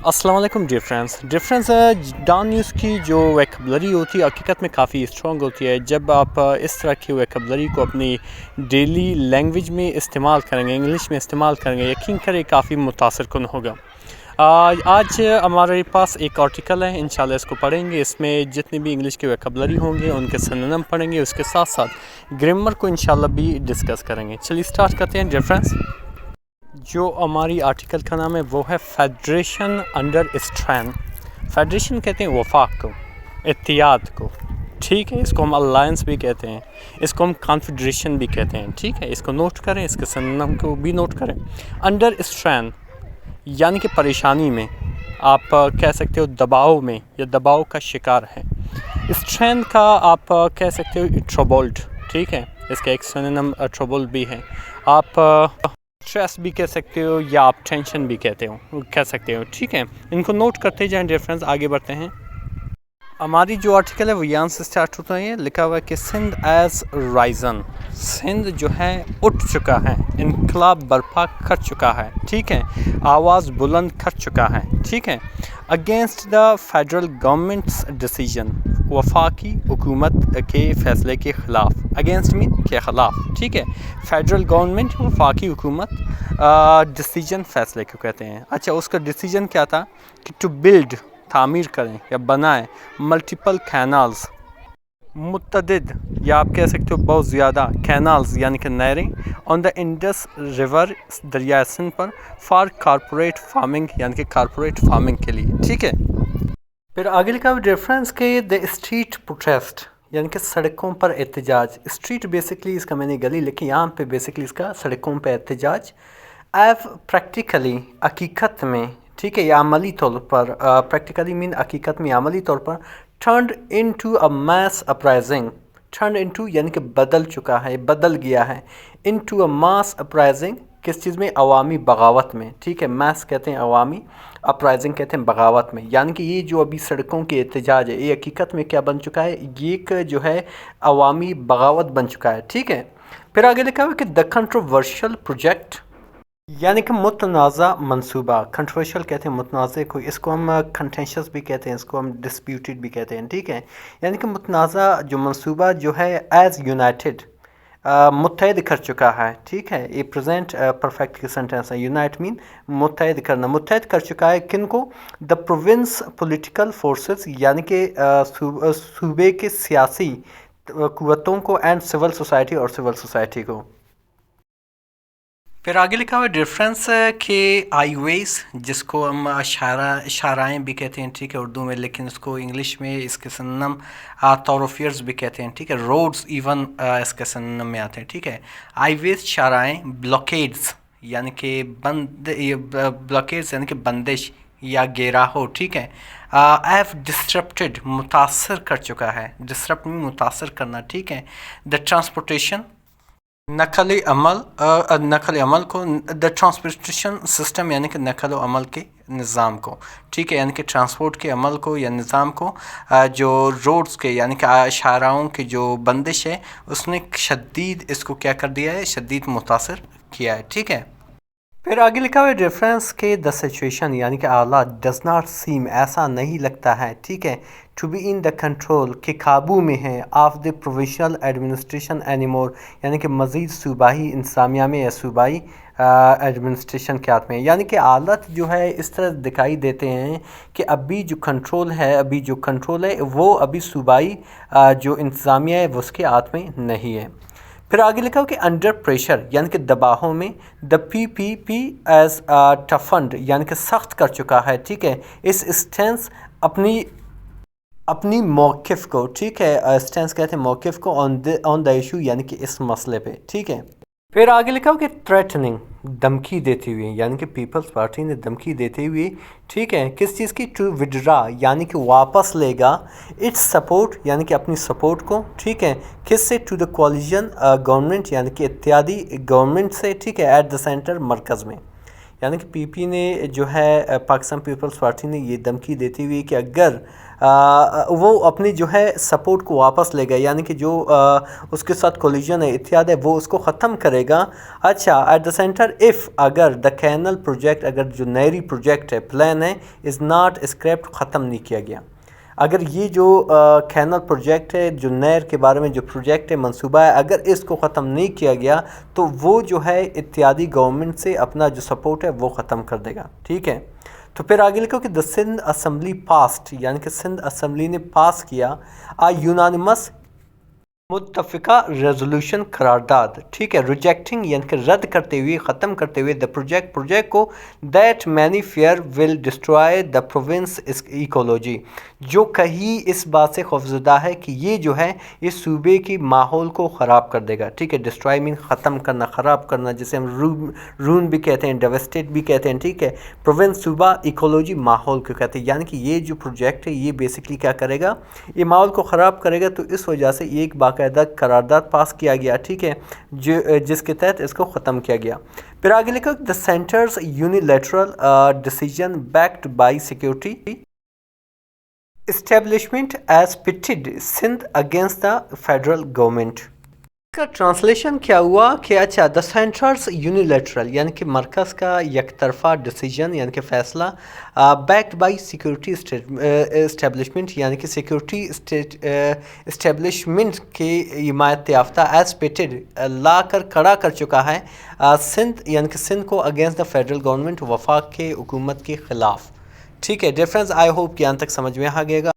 अस्सलाम वालेकुम dear friends don news की जो वोकैबुलरी होती है हकीकत में काफ़ी स्ट्रॉन्ग होती है। जब आप इस तरह की वोकैबुलरी को अपनी डेली लैंग्वेज में इस्तेमाल करेंगे, इंग्लिश में इस्तेमाल करेंगे, यकीन करें काफ़ी मुतासर कुन होगा। आज हमारे पास एक आर्टिकल है, इंशाल्लाह इसको पढ़ेंगे। इसमें जितनी भी इंग्लिश की वोकैबुलरी होंगे उनके सिनोनिम पढ़ेंगे, उसके साथ साथ ग्रामर को इंशाल्लाह भी डिस्कस करेंगे। चलिए स्टार्ट करते हैं डियर फ्रेंड्स। जो हमारी आर्टिकल का नाम है वो है फेडरेशन अंडर स्ट्रेन। फेडरेशन कहते हैं वफाक को, इत्तेहाद को, ठीक है। इसको हम अलायंस भी कहते हैं, इसको हम कॉन्फेडरेशन भी कहते हैं, ठीक है। इसको नोट करें, इसके सिनोनिम को भी नोट करें। अंडर स्ट्रेन यानी कि परेशानी में, आप कह सकते हो दबाव में या दबाव का शिकार है। स्ट्रेन का आप कह सकते हो ट्रबल्ड, ठीक है। इसका एक सिनोनिम ट्रबल भी है। आप स्ट्रेस भी कह सकते हो या आप टेंशन भी कह सकते हो, ठीक है। इनको नोट करते जाएं डियर फ्रेंड्स, आगे बढ़ते हैं। हमारी जो आर्टिकल है वो यहाँ से स्टार्ट होता है। लिखा हुआ है कि सिंध एज राइजन, सिंध जो है उठ चुका है, इनकलाब बर्पा कर चुका है, ठीक है। आवाज़ बुलंद कर चुका है, ठीक है। Against the federal governments decision, वफाकी हुकूमत के फ़ैसले के ख़िलाफ़। अगेंस्ट मीन के ख़िलाफ़, ठीक है। फेडरल गवर्नमेंट वफाकी हुकूमत, डिसीजन फ़ैसले को कहते हैं। अच्छा, उसका डिसीजन क्या था कि टू बिल्ड, तामीर करें या बनाएं, मल्टीपल कैनाल्स, मुतअद्दिद या आप कह सकते हो बहुत ज़्यादा कैनाल्स यानी कि नहरें, ऑन द इंडस रिवर, दरिया सिंध पर, फॉर कॉरपोरेट फार्मिंग यानी कि कॉरपोरेट फार्मिंग के लिए, ठीक है। फिर आगे लिखा हुआ रेफरेंस के द स्ट्रीट प्रोटेस्ट यानी कि सड़कों पर एहतजाज। स्ट्रीट बेसिकली इसका मैंने गली लिखी, यहाँ पे बेसिकली इसका सड़कों पर एहतजाज। एव प्रैक्टिकली हकीकत में, ठीक है, या अमली तौर पर, प्रैक्टिकली मीन हकीकत में, अमली तौर पर। Turned into a mass uprising, turn into यानी कि बदल चुका है, बदल गया है। इनटू अ मास अपराइजिंग किस चीज़ में? अवामी बगावत में, ठीक है। मास कहते हैं अवामी, अपराइजिंग कहते हैं बगावत में। यानी कि ये जो अभी सड़कों के एहतजाज है, ये हकीकत में क्या बन चुका है? ये एक जो है अवामी बगावत बन चुका है, ठीक है। फिर आगे लिखा हुआ कि द कंट्रोवर्शियल प्रोजेक्ट यानी कि मुतनाज़ा मंसूबा। कंट्रोवर्शियल कहते हैं मुतनाज़े को, इसको हम कंटेंशियस भी कहते हैं, इसको हम डिस्प्यूटेड भी कहते हैं, ठीक है। यानी कि मुतनाज़ा जो मंसूबा जो है एज यूनाइटेड, मुत्तहद कर चुका है, ठीक है। ये प्रेजेंट परफेक्ट की सेंटेंस है। यूनाइट मीन मुत्तहद करना, मुत्तहद कर चुका है किन को? द प्रोविंस पॉलिटिकल फोर्सेस यानी कि सूबे के सियासी कुव्वतों को, एंड सिविल सोसाइटी और सिविल सोसाइटी को। फिर आगे लिखा हुआ है डिफरेंस के हाईवेज, जिसको हम शाराएँ भी कहते हैं, ठीक है, उर्दू में, लेकिन इसको इंग्लिश में इसके सिनोनिम तौरफियर्स भी कहते हैं, ठीक है। रोड्स इवन इसके सिनोनिम में आते हैं, ठीक है। हाईवेज, शाराएँ, ब्लॉकेड्स यानी कि ब्लॉकेड्स यानी कि बंदिश या घेराव, ठीक है। हैव डिस्टरप्टेड, मुतासर कर चुका है, डिस्टरप्ट में मुतासर करना, ठीक है। द ट्रांसपोर्टेशन, नकल अमल को, द ट्रांसपोर्टेशन सिस्टम यानी कि नकल अमल के निज़ाम को, ठीक है। यानी कि ट्रांसपोर्ट के अमल को या निज़ाम को, जो रोड्स के यानी कि शाहराओं की जो बंदिश है उसने शदीद इसको क्या कर दिया है? शदीद मुतासर किया है, ठीक है। फिर आगे लिखा हुआ है रेफरेंस के द सिचुएशन यानी कि हालात, डज नॉट सीम, ऐसा नहीं लगता है, ठीक है। To be in the control, के काबू में है, of the provisional administration anymore यानी कि मज़ीद सूबाई इंतज़ामिया में या सूबाई एडमिनिस्ट्रेशन के हाथ में। यानी कि हालत जो है इस तरह दिखाई देते हैं कि अभी जो कंट्रोल है वो अभी सूबाई जो इंतज़ामिया है वो उसके हाथ में नहीं है। फिर आगे लिखा हो कि अंडर प्रेशर यानी कि दबाव में, द पीपीपी एज टफंड यानी कि सख्त कर चुका है, ठीक है। इस स्टेंस अपनी मौक़िफ़ को, ठीक है, स्टेंस कहते हैं मौक़िफ़ को, ऑन द इशू यानी कि इस मसले पे, ठीक है। फिर आगे लिखा हो कि थ्रेटनिंग, धमकी देती हुई, यानी कि पीपल्स पार्टी ने धमकी देते हुए, ठीक है, किस चीज़ की? टू विड्रा यानी कि वापस लेगा, इट्स सपोर्ट यानी कि अपनी सपोर्ट को, ठीक है। किस से? टू द कोलिजन गवर्नमेंट यानी कि इत्यादि गवर्नमेंट से, ठीक है, एट द सेंटर, मरकज़ में, یعنی کہ پی پی نے جو ہے پاکستان پیپلز پارٹی نے یہ دھمکی دیتی ہوئی کہ اگر وہ اپنی جو ہے سپورٹ کو واپس لے گا، یعنی کہ جو اس کے ساتھ کولیجن ہے، اتحاد ہے، وہ اس کو ختم کرے گا. اچھا، ایٹ دا سینٹر اف اگر دا کینل پروجیکٹ، اگر جو نیری پروجیکٹ ہے، پلان ہے، از ناٹ اسکریپڈ، ختم نہیں کیا گیا، اگر یہ جو کینل پروجیکٹ ہے، جو نہر کے بارے میں جو پروجیکٹ ہے، منصوبہ ہے، اگر اس کو ختم نہیں کیا گیا تو وہ جو ہے اتحادی گورنمنٹ سے اپنا جو سپورٹ ہے وہ ختم کر دے گا. ٹھیک ہے، تو پھر آگے لکھو کہ دا سندھ اسمبلی پاسڈ، یعنی کہ سندھ اسمبلی نے پاس کیا یونانیمس متفقہ ریزولوشن قرارداد. ٹھیک ہے، ریجیکٹنگ یعنی کہ رد کرتے ہوئے، ختم کرتے ہوئے دا پروجیکٹ کو، that many fear will destroy the province ecology, جو کہیں اس بات سے خوفزدہ ہے کہ یہ جو ہے اس صوبے کی ماحول کو خراب کر دے گا. ٹھیک ہے، ڈسٹرائے مین ختم کرنا، خراب کرنا، جسے ہم رون بھی کہتے ہیں، ڈیوسٹیٹ بھی کہتے ہیں. ٹھیک ہے، پروونس صوبہ، ایکولوجی ماحول کو کہتے ہیں، یعنی کہ یہ جو پروجیکٹ ہے یہ بیسکلی کیا کرے گا، یہ ماحول کو خراب کرے گا. تو اس وجہ سے ایک باقاعدہ قرارداد پاس کیا گیا. ٹھیک ہے، جس کے تحت اس کو ختم کیا گیا. پھر آگے لکھو the centre's unilateral decision backed by security establishment as pitted Sindh against the federal government. اس کا ٹرانسلیشن کیا ہوا کہ اچھا، دا سینٹرز یونیلیٹرل یعنی کہ مرکز کا یک طرفہ ڈیسیجن یعنی کہ فیصلہ، بیکڈ بائی سیکورٹی اسٹیبلشمنٹ یعنی کہ سیکورٹی اسٹیبلشمنٹ کی حمایت یافتہ، ایز پیٹڈ لا کر کھڑا کر چکا ہے، سندھ یعنی کہ سندھ کو اگینسٹ دا فیڈرل گورنمنٹ، وفاق کے حکومت کے خلاف. ٹھیک ہے، ڈفرینس آئی ہوپ کہ یہاں تک سمجھ میں آ گئے گا.